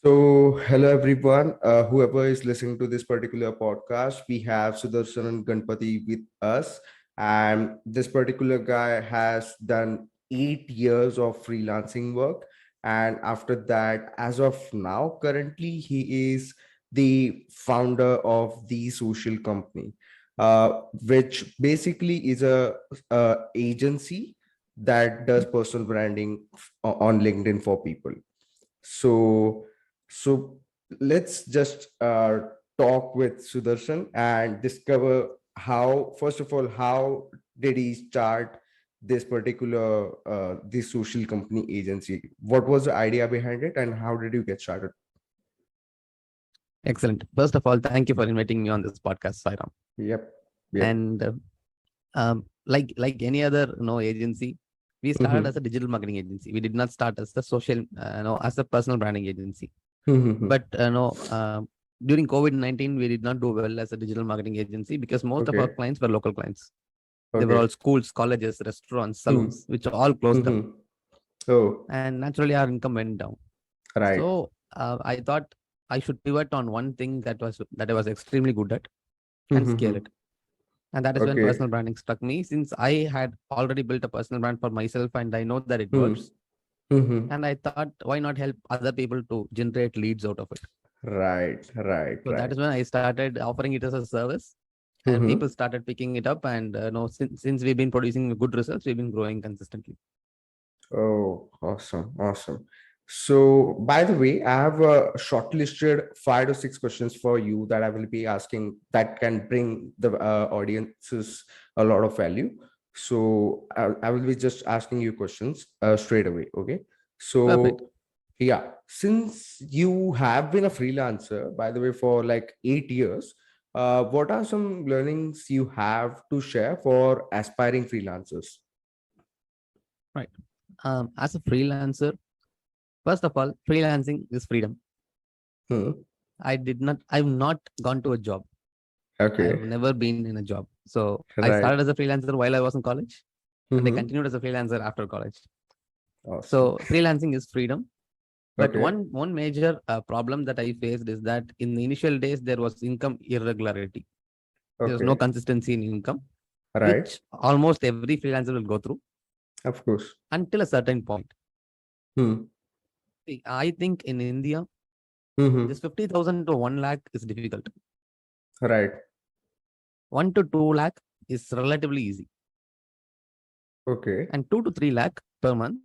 Hello everyone. Whoever is listening to this particular podcast, we have Sudharsanan Ganapathy with us, and this particular guy has done 8 years of freelancing work. And after that, as of now, currently he is the founder of the social company, which basically is a agency that does personal branding on LinkedIn for people. So, so let's just talk with Sudarshan and discover how, first of all, how did he start this particular this social company agency? What was the idea behind it, and how did you get started? Excellent. First of all, thank you for inviting me on this podcast, Sairam. Yep, yep. And like any other agency, we started as Mm-hmm. a digital marketing agency. We did not start as a social, as a personal branding agency. Mm-hmm. But during COVID-19, we did not do well as a digital marketing agency because most of our Okay, clients were local clients. They were all okay. schools, colleges, restaurants, Mm-hmm. salons, which all closed down, Mm-hmm. Oh, and naturally our income went down. right. So I thought I should pivot on one thing that I was extremely good at and scale Mm-hmm. it. And that is when Okay. personal branding struck me, since I had already built a personal brand for myself and I know that it Mm-hmm. works. Mm-hmm. And I thought, why not help other people to generate leads out of it? Right, right, So that right. is when I started offering it as a service, and Mm-hmm. people started picking it up. And since we've been producing good results, we've been growing consistently. Oh, awesome, awesome. So, by the way, I have shortlisted 5 to 6 questions for you that I will be asking that can bring the audiences a lot of value. So, I will be just asking you questions straight away. Okay. Perfect. So, yeah, since you have been a freelancer, by the way, for like 8 years, what are some learnings you have to share for aspiring freelancers? Right. As a freelancer, first of all, freelancing is freedom. Hmm. I've not gone to a job. I've Okay. never been in a job. So I started Right. as a freelancer while I was in college, and I Mm-hmm. continued as a freelancer after college. Awesome. So freelancing is freedom. But Okay. one major problem that I faced is that in the initial days there was income irregularity. There was no Okay. consistency in income, Right. which almost every freelancer will go through Of course. until a certain point. Hmm. I think in India, this Mm-hmm. 50,000 to 1 lakh is difficult. Right. 1 to 2 lakh is relatively easy, Okay. and 2 to 3 lakh per month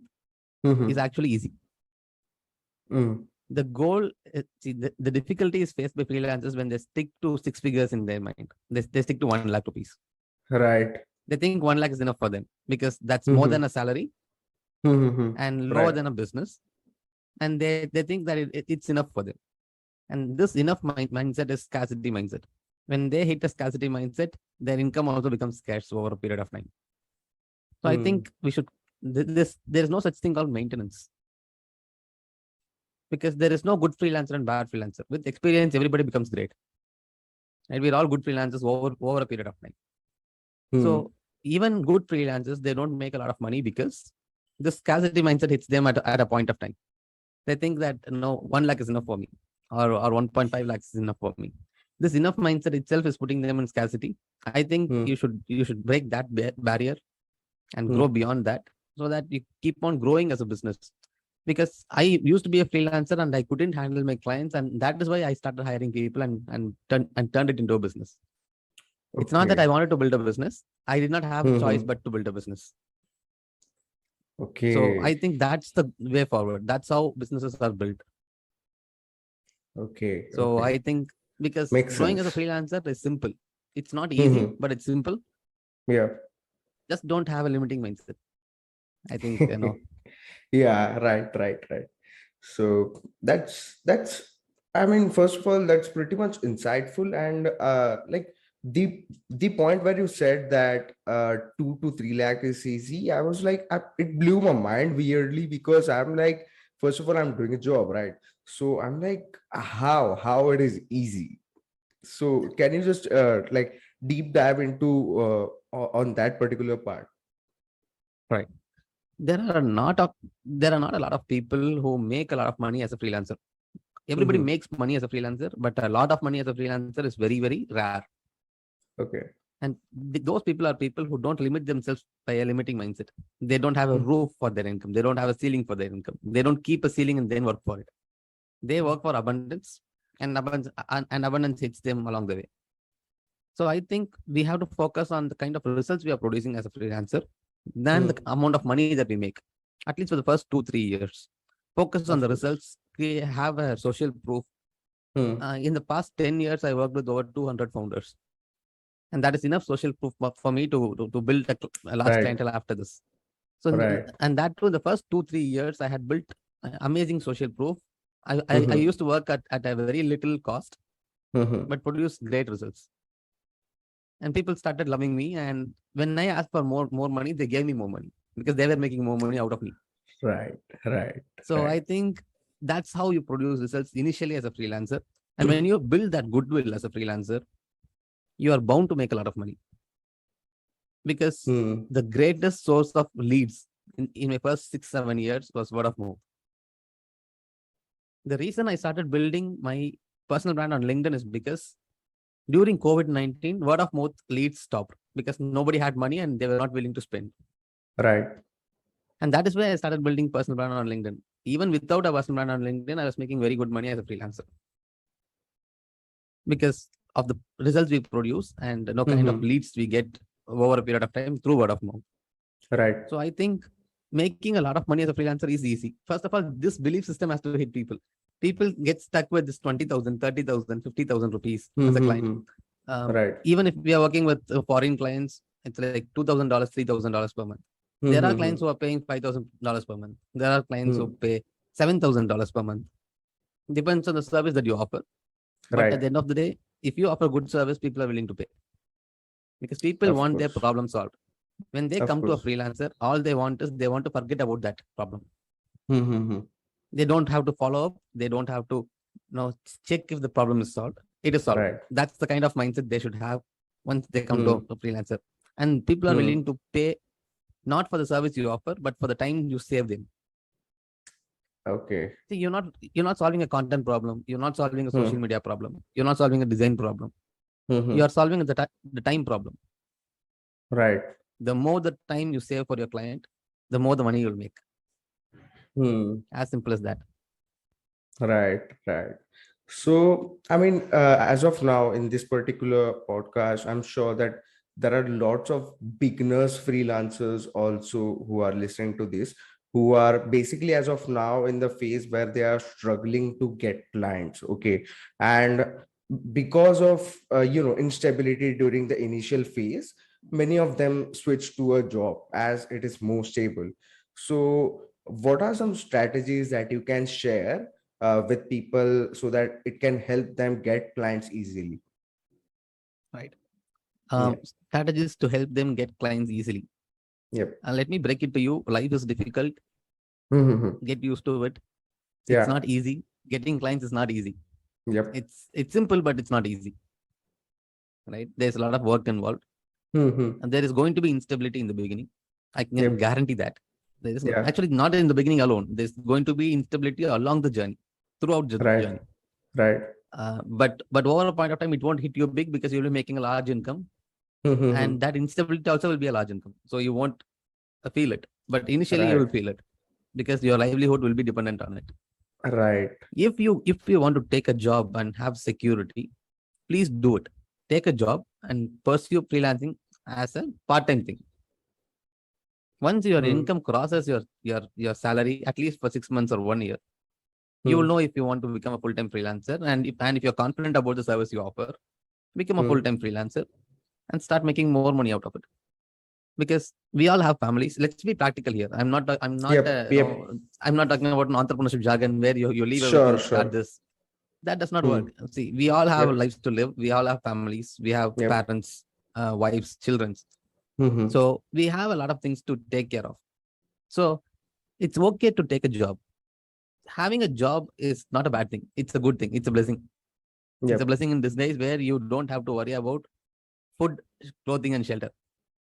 is Mm-hmm. actually easy. Mm. The goal, the difficulty is faced by freelancers when they stick to six figures in their mind. They stick to 1 lakh rupees. Right. They think 1 lakh is enough for them because that's more than Mm-hmm. a salary Mm-hmm. and lower Right. than a business. And they think that it's enough for them. And this enough mindset is scarcity mindset. When they hit a scarcity mindset, their income also becomes scarce over a period of time. So I Mm. think we should, there is no such thing called maintenance, because there is no good freelancer and bad freelancer. With experience, everybody becomes great. And we're all good freelancers over a period of time. Mm. So even good freelancers, they don't make a lot of money because the scarcity mindset hits them at a point of time. They think that no, 1 lakh is enough for me, or 1.5 lakhs is enough for me. This enough mindset itself is putting them in scarcity. I think Mm. you should break that barrier and grow Mm. beyond that, so that you keep on growing as a business. Because I used to be a freelancer and I couldn't handle my clients, and that is why I started hiring people and turned it into a business. It's not that I Okay. wanted to build a business. I did not have a choice Mm-hmm. but to build a business. So I Okay. think that's the way forward. That's how businesses are built. Okay. So Okay. I think, because Makes growing as a sense. freelancer is simple. It's not easy, Mm-hmm. but it's simple. Yeah. Just don't have a limiting mindset. I think, Yeah. Right. Right. Right. So that's I mean, first of all, that's pretty much insightful. And like the point where you said that 2 to 3 lakh is easy, I was like, it blew my mind weirdly, because I'm like, first of all, I'm doing a job, right? So I'm like, how it is easy. So can you just like deep dive into on that particular part? right. There are not a lot of people who make a lot of money as a freelancer. Everybody makes money as a freelancer, but a lot of money as a freelancer is very, very rare. Okay. And those people are people who don't limit themselves by a limiting mindset. They don't have a roof for their income. They don't have a ceiling for their income. They don't keep a ceiling and then work for it. They work for abundance, and abundance hits them along the way. So I think we have to focus on the kind of results we are producing as a freelancer than the amount of money that we make, at least for the first 2-3 years. Focus on Of the course. results. We have a social proof. In the past 10 years, I worked with over 200 founders. And that is enough social proof for me to build a large Right. clientele after this. So, Right. and that too, in the first 2-3 years, I had built amazing social proof. I used to work at a very little cost, but produce great results. And people started loving me. And when I asked for more money, they gave me more money because they were making more money out of me. Right. Right. So Right. I think that's how you produce results initially as a freelancer. And when you build that goodwill as a freelancer, you are bound to make a lot of money. Because the greatest source of leads in my first 6-7 years was word of mouth. The reason I started building my personal brand on LinkedIn is because during COVID-19, word of mouth leads stopped because nobody had money and they were not willing to spend. Right. And that is why I started building personal brand on LinkedIn. Even without a personal brand on LinkedIn, I was making very good money as a freelancer because of the results we produce and no kind of leads we get over a period of time through word of mouth. Right. So I think making a lot of money as a freelancer is easy. First of all, this belief system has to hit people. People get stuck with this 20,000, 30,000, 50,000 rupees as a client. Right. Even if we are working with foreign clients, it's like $2,000, $3,000 per month. There are clients who are paying $5,000 per month. There are clients who pay $7,000 per month. Depends on the service that you offer. But at the end of the day, if you offer good service, people are willing to pay because people Of want their course. problem solved. When they Of come to a course. freelancer, all they want is they want to forget about that problem. Mm-hmm. They don't have to follow up. They don't have to check if the problem is solved. It is solved. Right. That's the kind of mindset they should have once they come to a freelancer. And people are willing to pay not for the service you offer, but for the time you save them. Okay. See, you're not solving a content problem. You're not solving a social media problem. You're not solving a design problem. You are solving the time problem. Right. The more the time you save for your client, the more the money you'll make. As simple as that. Right. Right. So, I mean, as of now, in this particular podcast, I'm sure that there are lots of beginners, freelancers also who are listening to this, who are basically, as of now, in the phase where they are struggling to get clients. Okay. And because of, instability during the initial phase, many of them switch to a job as it is more stable. So, what are some strategies that you can share with people so that it can help them get clients easily? Right. Yeah. Strategies to help them get clients easily. Yep. Let me break it to you. Life is difficult. Get used to it. It's Yeah. not easy. Getting clients is not easy. Yep. It's simple, but it's not easy. Right? There's a lot of work involved. And there is going to be instability in the beginning. I can guarantee that. There is actually not in the beginning alone. There's going to be instability along the journey, throughout the journey. Right. But over a point of time, it won't hit you big because you'll be making a large income. And that instability also will be a large income. So you won't feel it. But initially you will feel it because your livelihood will be dependent on it. Right. If you want to take a job and have security, please do it. Take a job and pursue freelancing as a part-time thing. Once your income crosses your salary, at least for 6 months or 1 year, you will know if you want to become a full-time freelancer. And if you're confident about the service you offer, become a full-time freelancer and start making more money out of it. Because we all have families. Let's be practical here. I'm not talking about an entrepreneurship jargon where you leave everything, start this. That does not work. See, we all have lives to live. We all have families. We have parents, wives, children. So we have a lot of things to take care of. So it's okay to take a job. Having a job is not a bad thing. It's a good thing. It's a blessing. It's a blessing in this days where you don't have to worry about food, clothing, and shelter.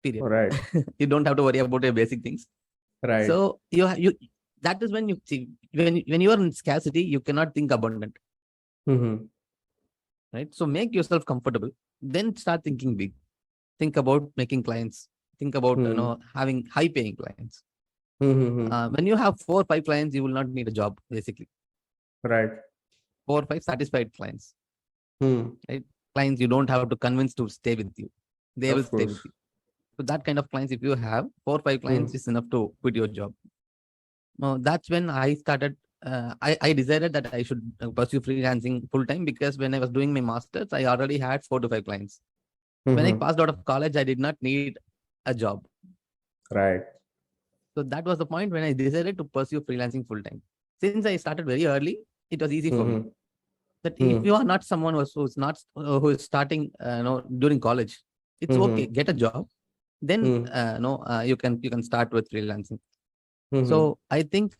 Period. Right. You don't have to worry about your basic things. Right. So you that is when you see when you are in scarcity, you cannot think abundant. Mm-hmm. right? So make yourself comfortable, then start thinking big. Think about making clients. Think about having high paying clients. Mm-hmm. When you have 4 or 5 clients, you will not need a job basically. Right. 4 or 5 satisfied clients, Hmm. right? Clients you don't have to convince to stay with you; they will Of stay with course. you. So that kind of clients, if you have 4 or 5 clients, Hmm. is enough to quit your job. That's when I started. I decided that I should pursue freelancing full time, because when I was doing my masters, I already had 4 to 5 clients. When I Mm-hmm. passed out of college, I did not need a job. Right. So that was the point when I decided to pursue freelancing full time. Since I started very early, it was easy for me. Mm-hmm. That if Hmm. you are not someone who's not who is starting, during college, it's okay. Mm-hmm. Get a job, then Hmm. you can start with freelancing. Mm-hmm. So I think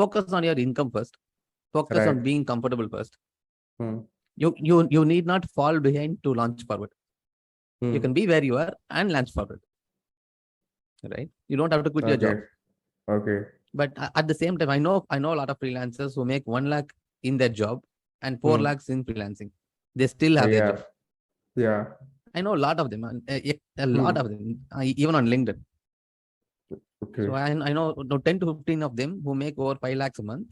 focus on your income first. Focus on Right. being comfortable first. Hmm. You need not fall behind to launch forward. You can Hmm. be where you are and launch forward, right? You don't have to quit your job. Okay. Okay. But at the same time, I know a lot of freelancers who make 1 lakh in their job and four Hmm. lakhs in freelancing. They still have their Yeah. job. Yeah. I know a lot of them, a lot Hmm. of them, even on LinkedIn. So Okay. I know 10 to 15 of them who make over 5 lakhs a month.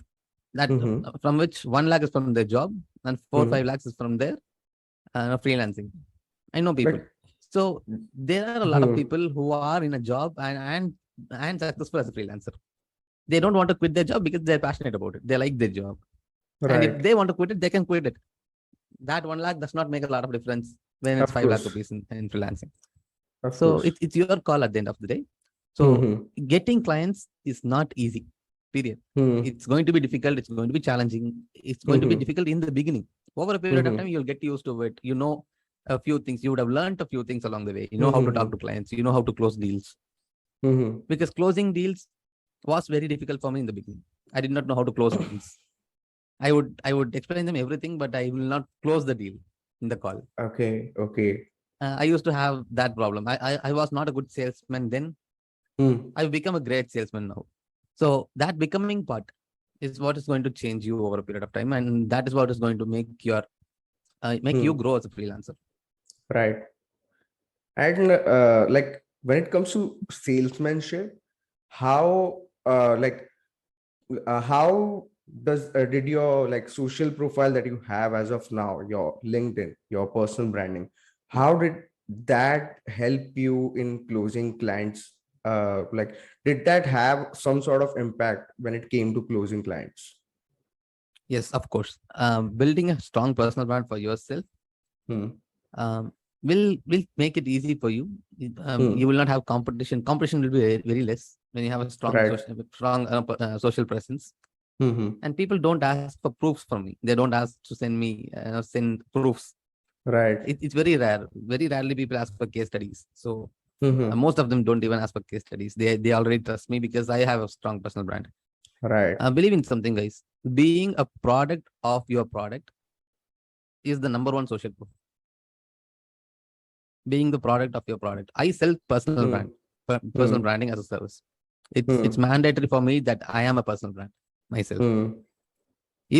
That Mm-hmm. from which 1 lakh is from their job and four Hmm. 5 lakhs is from their freelancing. I know people. Like. So there are a lot of Hmm. people who are in a job and successful as a freelancer. They don't want to quit their job because they're passionate about it. They like their job. And if Right. they want to quit it, they can quit it. That 1 lakh does not make a lot of difference when it's Of 5 lakh course. rupees in freelancing. Of So course. it's your call at the end of the day. So Mm-hmm. getting clients is not easy, period. Hmm. It's going to be difficult. It's going to be challenging. It's going to be Mm-hmm. difficult in the beginning. Over a period of time, Mm-hmm. you'll get used to it. You know a few things. You would have learned a few things along the way. You know how to talk Mm-hmm. to clients. You know how to close deals. Mm-hmm. Because closing deals was very difficult for me in the beginning. I did not know how to close deals. I would explain them everything, but I will not close the deal in the call. Okay. Okay. I used to have that problem. I was not a good salesman then. Hmm. I've become a great salesman now. So that becoming part is what is going to change you over a period of time, and that is what is going to make you Hmm. grow as a freelancer. Right. And like when it comes to salesmanship, how how did your like social profile that you have as of now, your LinkedIn, your personal branding, how did that help you in closing clients? Like, did that have some sort of impact when it came to closing clients? Yes, of course. Building a strong personal brand for yourself Hmm. um, will make it easy for you. You Hmm. will not have competition. Competition will be very, very less when you have a Right. strong social presence. Hmm. And people don't ask for proofs from me. They don't ask to send proofs. Right. It's very rare. Very rarely people ask for case studies. So Hmm. most of them don't even ask for case studies. They already trust me because I have a strong personal brand. Right. Believe in something, guys. Being a product of your product is the number one social proof. Being the product of your product. I sell Hmm. personal Hmm. branding as a service. It's Hmm. mandatory for me that I am a personal brand myself. Hmm.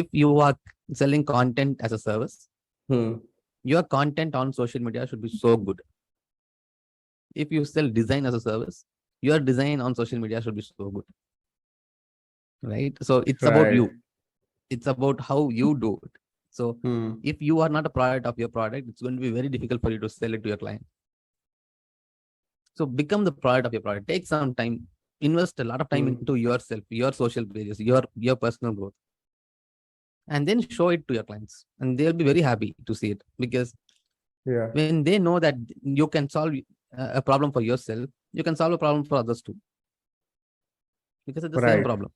If you are selling content as a service, Hmm. your content on social media should be so good. If you sell design as a service, your design on social media should be so good, right? So it's about Right. you. It's about how you do it. So Hmm. if you are not a product of your product, it's going to be very difficult for you to sell it to your client. So become the product of your product. Take some time, invest a lot of time Hmm. into yourself, your social pages, your personal growth, and then show it to your clients. And they'll be very happy to see it, because Yeah. when they know that you can solve a problem for yourself, you can solve a problem for others too, because it's the same Right. problem.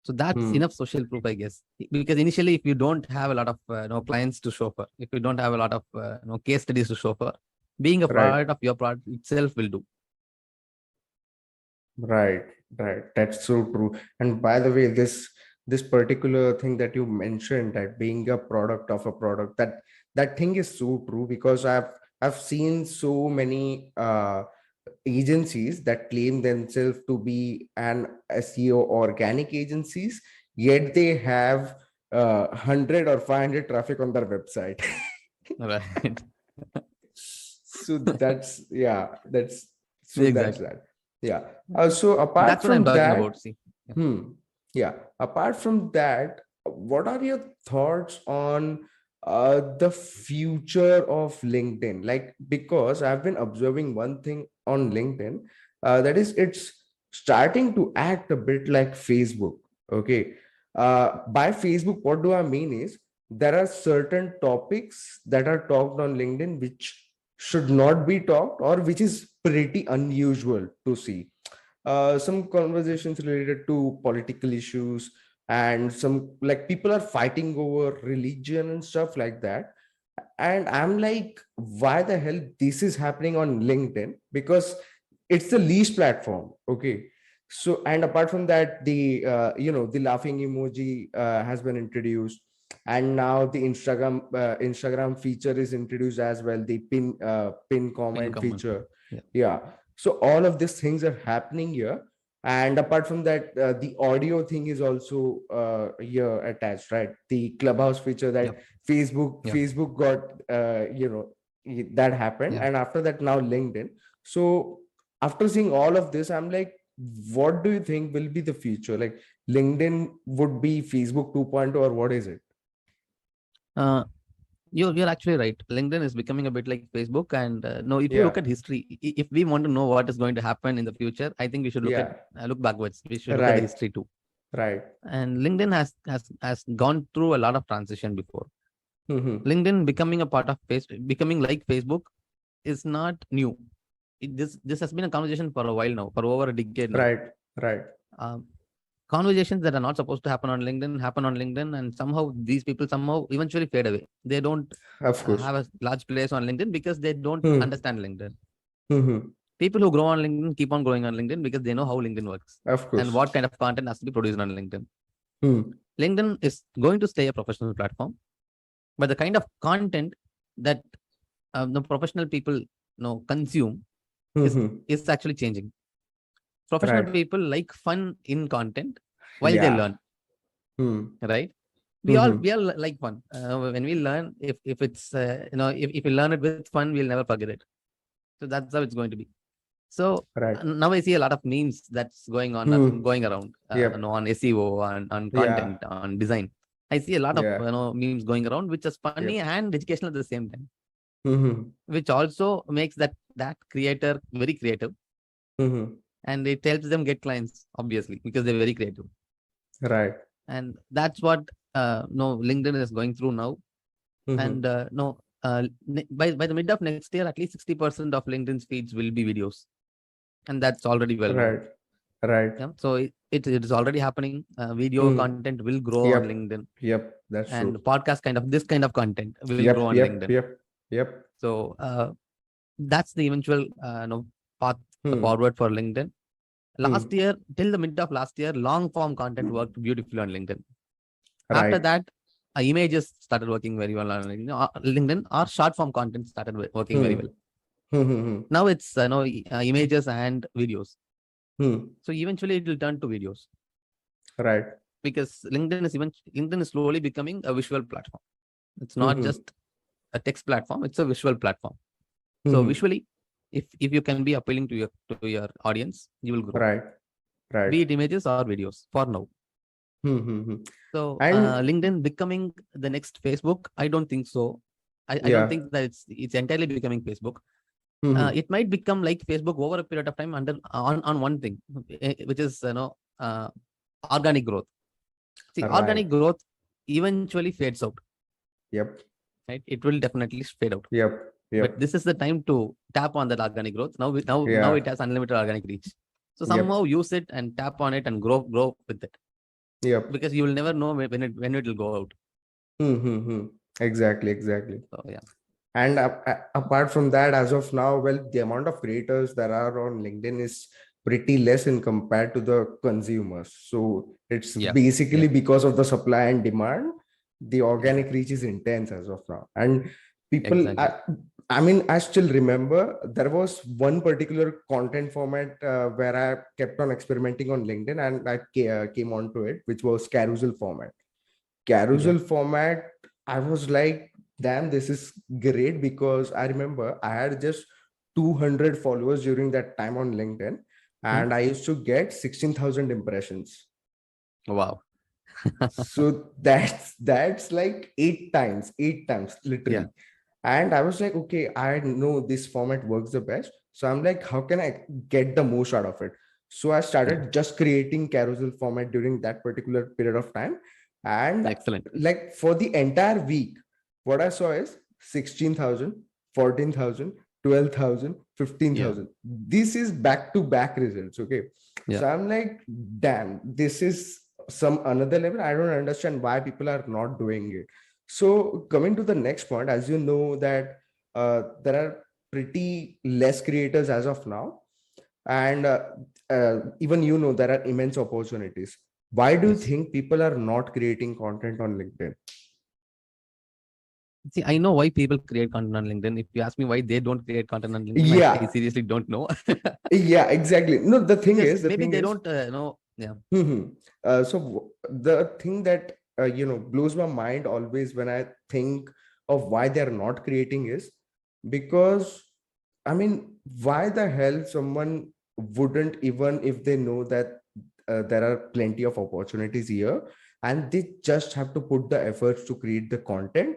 So that's Hmm. enough social proof, I guess. Because initially, if you don't have a lot of clients to show for, if you don't have a lot of case studies to show for, being a Right. product of your product itself will do. Right, right. That's so true. And by the way, this particular thing that you mentioned, that being a product of a product, that thing is so true, because I've seen so many agencies that claim themselves to be an SEO organic agencies, yet they have 100 or 500 traffic on their website. Right. So that's, yeah, that's Exactly. that. Yeah. So apart That's what I'm from talking about. that, See. Yeah. hmm, yeah, apart from that, what are your thoughts on the future of LinkedIn? Like, because I've been observing one thing on LinkedIn, that is, it's starting to act a bit like Facebook. Okay. By Facebook, what do I mean is, there are certain topics that are talked on LinkedIn which should not be talked, or which is pretty unusual to see. Some conversations related to political issues, and some, like, people are fighting over religion and stuff like that. And I'm like, why the hell this is happening on LinkedIn? Because it's the least platform. Okay. So, and apart from that, the the laughing emoji has been introduced, and now the Instagram feature is introduced as well, the pin Pin comment common. feature. Yeah. Yeah. So all of these things are happening here. And apart from that, the audio thing is also here attached, right? The Clubhouse feature that Yep. Yep. Facebook got, that happened. Yeah. And after that, now LinkedIn. So after seeing all of this, I'm like, what do you think will be the future? Like, LinkedIn would be Facebook 2.0, or what is it? Uh, you're actually right. LinkedIn is becoming a bit like Facebook. And no, if you Yeah. look at history, if we want to know what is going to happen in the future, I think we should Yeah. look backwards. We should look at the Right. history too. Right. And LinkedIn has gone through a lot of transition before. Mm-hmm. LinkedIn becoming a part of Facebook, becoming like Facebook, is not new. This has been a conversation for a while now, for over a decade now. Right. Right. Um, Conversations that are not supposed to happen on LinkedIn happen on LinkedIn, and somehow these people somehow eventually fade away. They don't Of course. have a large place on LinkedIn because they don't Hmm. understand LinkedIn. Mm-hmm. People who grow on LinkedIn keep on growing on LinkedIn because they know how LinkedIn works Of and course. what kind of content has to be produced on LinkedIn. Hmm. LinkedIn is going to stay a professional platform, but the kind of content that the professional people consume is Mm-hmm. is actually changing. Professional Right. people like fun in content while they Yeah. learn, Hmm. right? Mm-hmm. We all like fun. When we learn, if it's if we learn it with fun, we'll never forget it. So that's how it's going to be. So Right. now I see a lot of memes that's Hmm. going around Yep. on SEO, on Yeah. content, on design. I see a lot of Yeah. memes going around, which is funny Yep. and educational at the same time, Mm-hmm. which also makes that creator very creative, Mm-hmm. and it helps them get clients, obviously, because they're very creative. Right. And that's what no LinkedIn is going through now. And Mm-hmm. no by the mid of next year, at least 60% of LinkedIn's feeds will be videos, and that's already well known. Right. Right. Yeah, so it is already happening. Video Hmm. content will grow on Yep. LinkedIn, Yep. That's and true. podcast kind of this kind of content will grow Yep. on Yep. LinkedIn. Yep. Yep. So that's the eventual path Hmm. forward for LinkedIn. Last Hmm. year, till the mid of last year, long form content worked beautifully on LinkedIn. After Right. that, images started working very well on LinkedIn, or short form content started working very Hmm. well. Hmm. Hmm. Now it's images and videos. Hmm. So eventually it will turn to videos, Right. because LinkedIn is slowly becoming a visual platform. It's not Hmm. just a text platform; it's a visual platform. So Hmm. visually, if you can be appealing to your audience, you will grow. Right. Right. Be it images or videos. For now, Hmm. so And LinkedIn becoming the next Facebook? I don't think so. I don't yeah. think that it's entirely becoming Facebook. Hmm. It might become like Facebook over a period of time on one thing, which is organic growth. See, Right. organic growth eventually fades out, Yep. right? It will definitely fade out. Yep. But Yep. this is the time to tap on that organic growth. Now Yeah. it has unlimited organic reach. So somehow Yep. use it and tap on it and grow with it, Yep. because you will never know when it will go out. Hmm. Exactly. Exactly. So yeah, And apart from that, as of now, well, the amount of creators that are on LinkedIn is pretty less in compared to the consumers. So it's yeah, basically yeah, because of the supply and demand, the yeah, organic reach is intense as of now. And people, exactly. I mean, I still remember there was one particular content format where I kept on experimenting on LinkedIn, and I came onto it, which was carousel format. carousel format, I was like, damn, this is great, because I remember I had just 200 followers during that time on LinkedIn, Hmm? and I used to get 16,000 impressions. Wow. So that's like eight times Yeah. literally. And I was like, okay, I know this format works the best. So I'm like, how can I get the most out of it? So I Yeah. started just creating carousel format during that particular period of time. And Excellent. like for the entire week, what I saw is 16,000, 14,000, 12,000, fifteen Yeah. thousand. This is back to back results. Okay. Yeah. So I'm like, damn, this is some another level. I don't understand why people are not doing it. So coming to the next point, as you know that there are pretty less creators as of now, and even you know there are immense opportunities. Why do you Yes. think people are not creating content on LinkedIn? See, I know why people create content on LinkedIn. If you ask me why they don't create content on LinkedIn, I Yeah, seriously don't know. yeah, exactly. No, Because the maybe thing they is, don't know. Yeah. the thing that blows my mind always when I think of why they're not creating is because, I mean, why the hell someone wouldn't, even if they know that there are plenty of opportunities here, and they just have to put the efforts to create the content,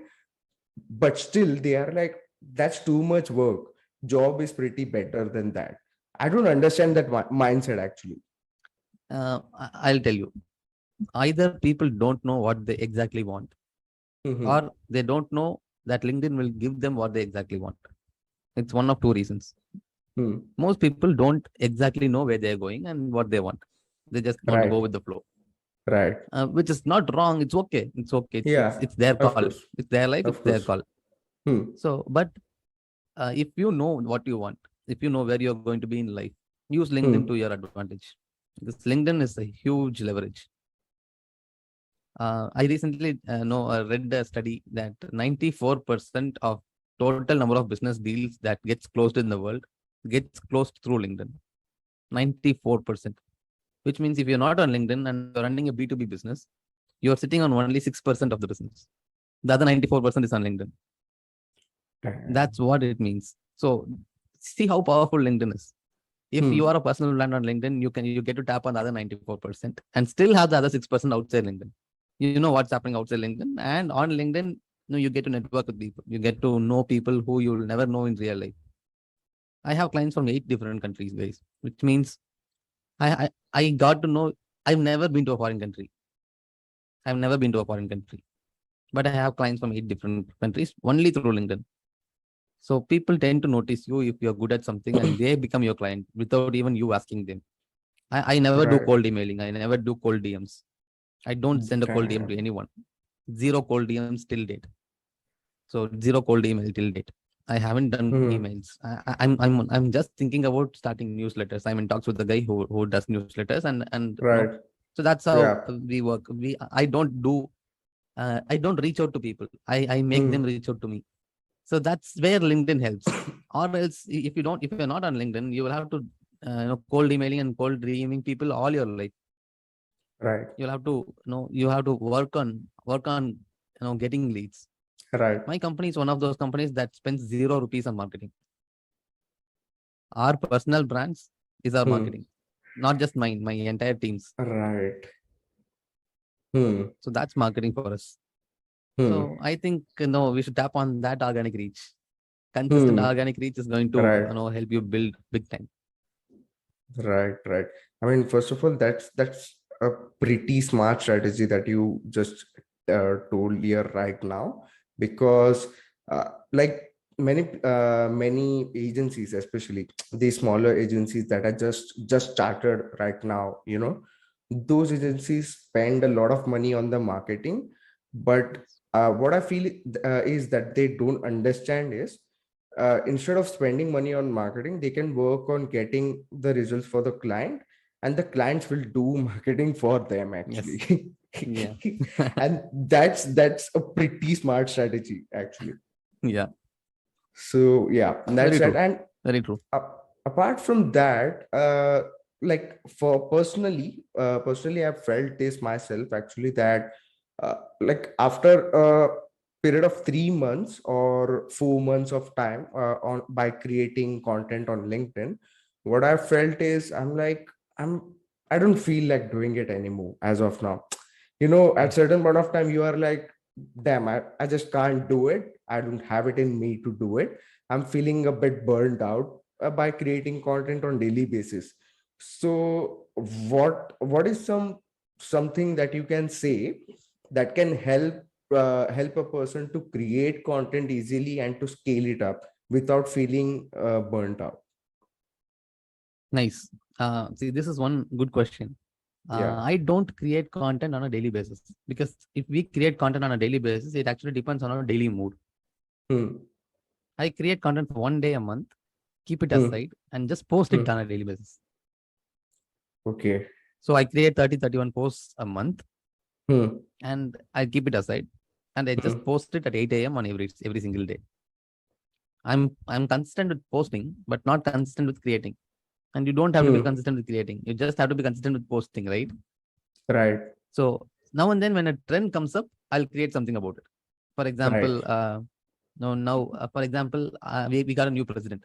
but still they are like, that's too much work. Job is pretty better than that. I don't understand that mindset actually. I'll tell you. Either people don't know what they exactly want, Hmm. or they don't know that LinkedIn will give them what they exactly want. It's one of two reasons. Hmm. Most people don't exactly know where they're going and what they want. They just want to go Right. with the flow, Right. which is not wrong. It's okay. It's okay. Yeah. It's their Of call. course. It's their life. It's Of their course. call. Hmm. So, but if you know what you want, if you know where you're going to be in life, use LinkedIn to Hmm. your advantage. Because LinkedIn is a huge leverage. I recently read a study that 94% of total number of business deals that gets closed in the world gets closed through LinkedIn. 94%. Which means if you're not on LinkedIn and you're running a B2B business, you're sitting on only 6% of the business. The other 94% is on LinkedIn. Damn. That's what it means. So see how powerful LinkedIn is. If you Hmm. are a personal brand on LinkedIn, you get to tap on the other 94% and still have the other 6% outside LinkedIn. You know what's happening outside LinkedIn, and on LinkedIn, you get to network with people. You get to know people who you'll never know in real life. I have clients from 8 different countries, guys, which means I got to know. I've never been to a foreign country. I've never been to a foreign country, but I have clients from 8 different countries only through LinkedIn. So people tend to notice you if you're good at something, and they become your client without even you asking them. I never do Right. cold emailing. I never do cold DMs. I don't send a cold DM to Damn. anyone. Zero cold DMs till date. So zero cold email till date. I haven't done Hmm. emails. I'm just thinking about starting newsletters. I'm in talks with the guy who does newsletters, and Right. so that's how Yeah. we work. I don't reach out to people. I make them Hmm. reach out to me. So that's where LinkedIn helps. Or else, if you're not on LinkedIn, you will have to cold emailing and cold DMing people all your life. Right. You'll have to you have to work on getting leads. Right. My company is one of those companies that spends 0 rupees on marketing. Our personal brands is our Hmm. marketing, not just mine, my entire team's. Right. Hmm. So that's marketing for us. Hmm. So I think we should tap on that organic reach. Consistent Hmm. organic reach is going to Right. help you build big time. Right. Right. I mean, first of all, that's a pretty smart strategy that you just told here right now, because like many agencies, especially the smaller agencies that are just started right now, those agencies spend a lot of money on the marketing, but what I feel is that they don't understand is, instead of spending money on marketing, they can work on getting the results for the client, and the clients will do marketing for them Yes. actually. Yeah. And that's a pretty smart strategy actually. Yeah. So yeah, Very that's that. true. And Very true. apart from that, like for personally, I've felt this myself actually, that Like after a period of 3 months or 4 months of time on by creating content on LinkedIn, what I felt is I'm I don't feel like doing it anymore as of now. At certain point of time, you are like, damn, I just can't do it. I don't have it in me to do it. I'm feeling a bit burned out by creating content on daily basis. So what is something that you can say that can help a person to create content easily and to scale it up without feeling burnt out? Nice. See, this is one good question. Yeah. I don't create content on a daily basis, because if we create content on a daily basis, it actually depends on our daily mood. Hmm. I create content for 1 day a month, keep it Hmm. aside, and just post it Hmm. on a daily basis. Okay. So I create 30, 31 posts a month, Hmm. and I keep it aside, and I just Hmm. post it at 8 a.m. on every single day. I'm consistent with posting, but not consistent with creating. And you don't have to be Hmm. consistent with creating. You just have to be consistent with posting, right? Right. So now and then when a trend comes up, I'll create something about it. For example, Right. no, now, for example, we got a new president.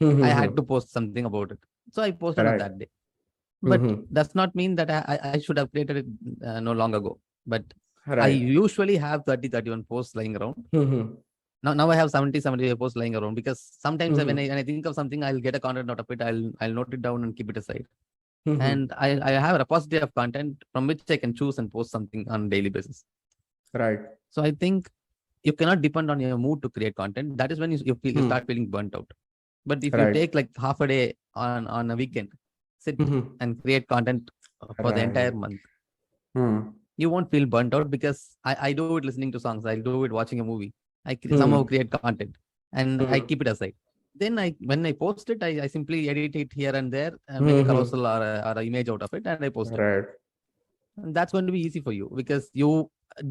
Hmm. I Hmm. had Hmm. to post something about it. So I posted on Right. that day. Hmm. But Hmm. does not mean that I should have created it no long ago. But I Right. usually have 30, 31 posts lying around. Hmm. Hmm. Now I have 70, 75 posts lying around, because sometimes Hmm. when I think of something, I'll get a content out of it. I'll note it down and keep it aside. Hmm. Hmm. And I have a repository of content from which I can choose and post something on a daily basis. Right. So I think you cannot depend on your mood to create content. That is when you Hmm. start feeling burnt out. But if you Right. take like half a day on a weekend, sit Hmm. Hmm. and create content for the entire Right. month, Hmm. you won't feel burnt out, because I do it listening to songs. I do it watching a movie. Somehow Hmm. create content, and I Hmm. keep it aside. Then when I post it, I simply edit it here and there, make Hmm. a Hmm. carousel or a image out of it, and I post it. Right. And that's going to be easy for you, because you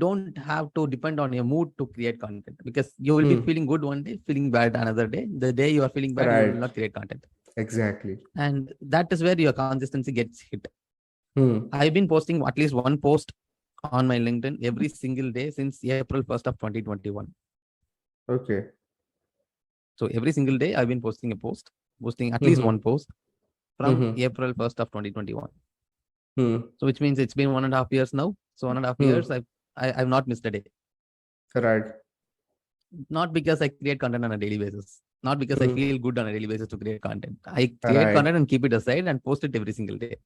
don't have to depend on your mood to create content, because you will be Hmm. feeling good one day, feeling bad another day. The day you are feeling bad, you will Right. not create content. Exactly. And that is where your consistency gets hit. Hmm. I've been posting at least one post on my LinkedIn every single day since April 1st of 2021. Okay. So every single day I've been posting a post, posting at least one Hmm. post from Hmm. April 1st of 2021. Hmm. So which means it's been 1.5 years now. So 1.5 years, Hmm. I've not missed a day. Right. Not because I create content on a daily basis, not because I Hmm. feel good on a daily basis to create content. I create Right. content and keep it aside and post it every single day.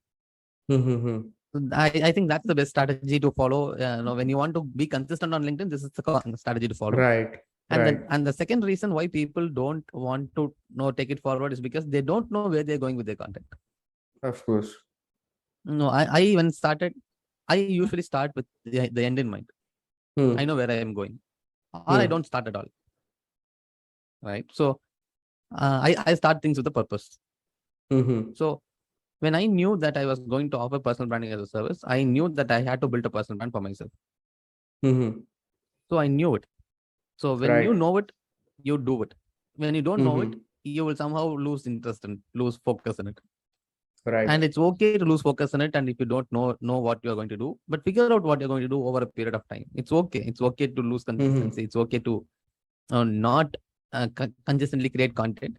Hmm. Hmm. Hmm. So I think that's the best strategy to follow. When you want to be consistent on LinkedIn, this is the strategy to follow. Right. And Right. then, and the second reason why people don't want to take it forward is because they don't know where they're going with their content. Of course. No, I when started, I usually start with the end in mind. I Hmm. know where I am going, or I Hmm. don't start at all. Right. So I start things with a purpose. Hmm. Hmm. So when I knew that I was going to offer personal branding as a service, I knew that I had to build a personal brand for myself. Hmm. So I knew it. So when you Right. know it, you do it. When you don't know it, Hmm. you will somehow lose interest and lose focus in it. And Right. it's okay to lose focus in it. And if you don't know what you're going to do, but figure out what you're going to do over a period of time. It's okay. It's okay to lose Hmm. consistency. It's okay to not consistently create content.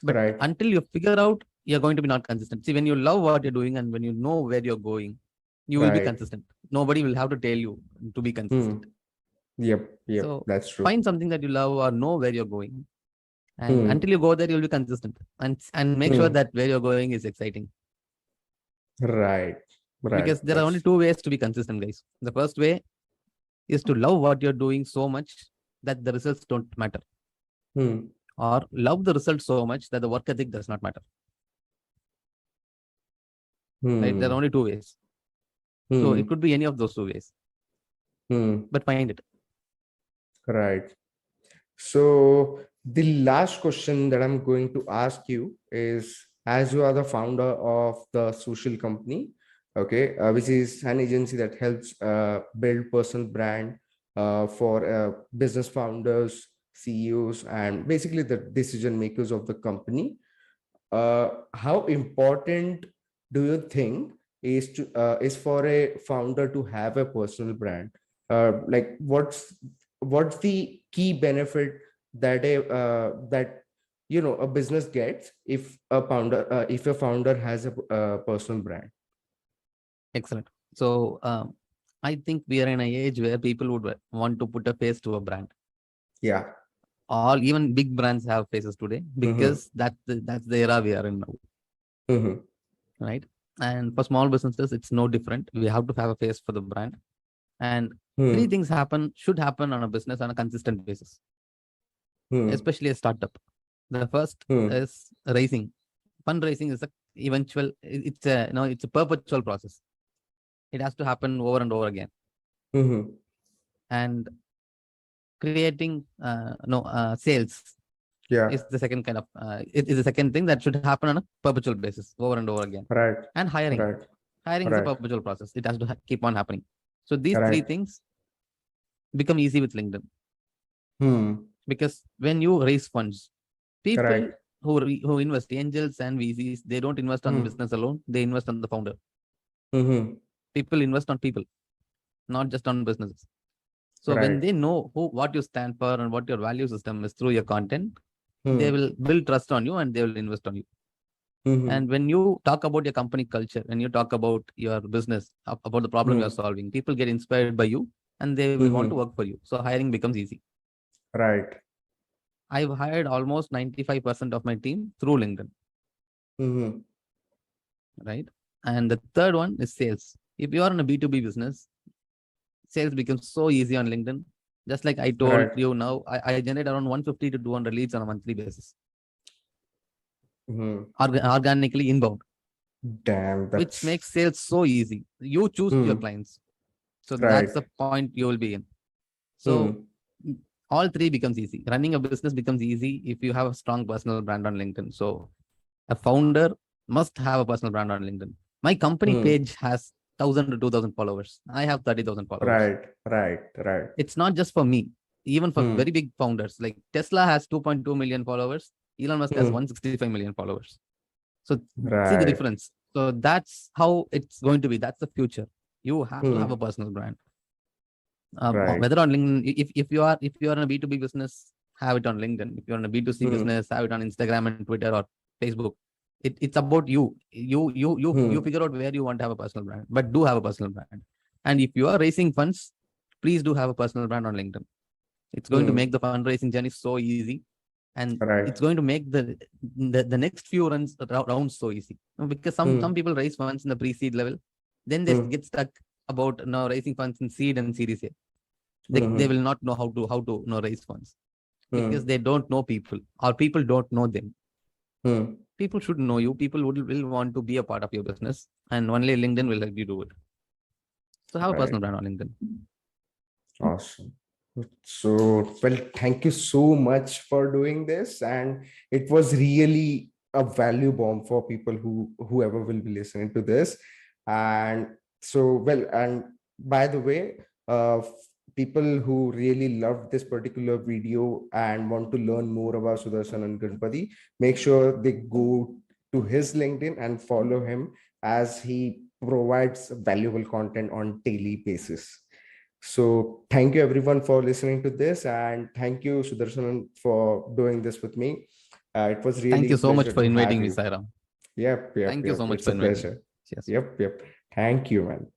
But Right. until you figure out, you're going to be not consistent. See, when you love what you're doing and when you know where you're going, you will be Right. consistent. Nobody will have to tell you to be Hmm. consistent. Yep. Yep. So That's true. find something that you love or know where you're going. And Hmm. until you go there, you'll be consistent. And make sure Hmm. that where you're going is exciting. Right. Right. Because there are only That's. two ways to be consistent, guys. The first way is to love what you're doing so much that the results don't matter. Hmm. Or love the results so much that the work ethic does not matter. Right? There are Hmm. only two ways. So it Hmm. could be any of those two ways. Hmm. But find it. Right. So the last question that I'm going to ask you is, as you are the founder of the social company, okay, which is an agency that helps build personal brand for business founders, CEOs, and basically the decision makers of the company. How important do you think is for a founder to have a personal brand? Like what's the key benefit that a business gets if a founder has a personal brand? Excellent. So I think we are in an age where people would want to put a face to a brand. Yeah. All even big brands have faces today Mm-hmm. because that's the era we are in now, Mm-hmm. right? And for small businesses, it's no different. We have to have a face for the brand. And three Hmm. things should happen on a business on a consistent basis, Hmm. especially a startup. The first Hmm. is raising. Fundraising is a eventual. It's a it's a perpetual process. It has to happen over and over again. Mm-hmm. And creating sales Yeah. is the second kind of it is the second thing that should happen on a perpetual basis over and over again. Right. And hiring. Right. Hiring is a Right. perpetual process. It has to keep on happening. So these three Right. things become easy with LinkedIn, Hmm. because when you raise funds, people Right. who invest, angels and VCs, they don't invest on the Hmm. business alone. They invest on the founder. Mm-hmm. People invest on people, not just on businesses. So when Right. they know what you stand for and what your value system is through your content, they Hmm. will build trust on you and they will invest on you. Mm-hmm. And when you talk about your company culture, when you talk about your business, about the problem you're Hmm. solving, people get inspired by you and they will want to Mm-hmm. work for you. So hiring becomes easy. Right. I've hired almost 95% of my team through LinkedIn, Mm-hmm. right? And the third one is sales. If you are in a B2B business, sales becomes so easy on LinkedIn. Just like I told Right. you now, I generate around 150 to 200 leads on a monthly basis, Mm-hmm. organically inbound, Damn, which that's makes sales so easy. You choose your hmm. clients. So that's the Right. point you will be in. So Hmm. all three becomes easy. Running a business becomes easy if you have a strong personal brand on LinkedIn. So a founder must have a personal brand on LinkedIn. My company Hmm. page has 1,000 to 2,000 followers. I have 30,000 followers. Right. Right. Right. It's not just for me. Even for very Hmm. big founders, like Tesla has 2.2 million followers. Elon Musk has Hmm. 165 million followers. So see the Right. difference. So that's how it's going to be. That's the future. You have to have a Hmm. personal brand. Right. Whether on LinkedIn, if you are in a B2B business, have it on LinkedIn. If you're in a B2C Hmm. business, have it on Instagram and Twitter or Facebook. It's about you. You Hmm. figure out where you want to have a personal brand, but do have a personal brand. And if you are raising funds, please do have a personal brand on LinkedIn. It's going to Hmm. make the fundraising journey so easy, and it's Right. going to make the next few rounds so easy. Because some Hmm. people raise funds in the pre-seed level, then they Hmm. get stuck about raising funds in seed and series A. They Hmm. will not know how to raise funds because Hmm. they don't know people, or people don't know them. Hmm. People should know you. People will want to be a part of your business, and only LinkedIn will help you do it. So have a Right. personal brand on LinkedIn. Awesome. So, well, thank you so much for doing this. And it was really a value bomb for people whoever will be listening to this. And so, well, and by the way, people who really loved this particular video and want to learn more about Sudarshan and Ganpati, make sure they go to his LinkedIn and follow him, as he provides valuable content on daily basis. So thank you everyone for listening to this, and thank you Sudarshan for doing this with me. It was Thank really you so much pleasure for to have inviting me, you. Sairam. Yep, yep, Thank you yep. so much It's for a inviting me. pleasure. Cheers. Yep, yep. Thank you, man.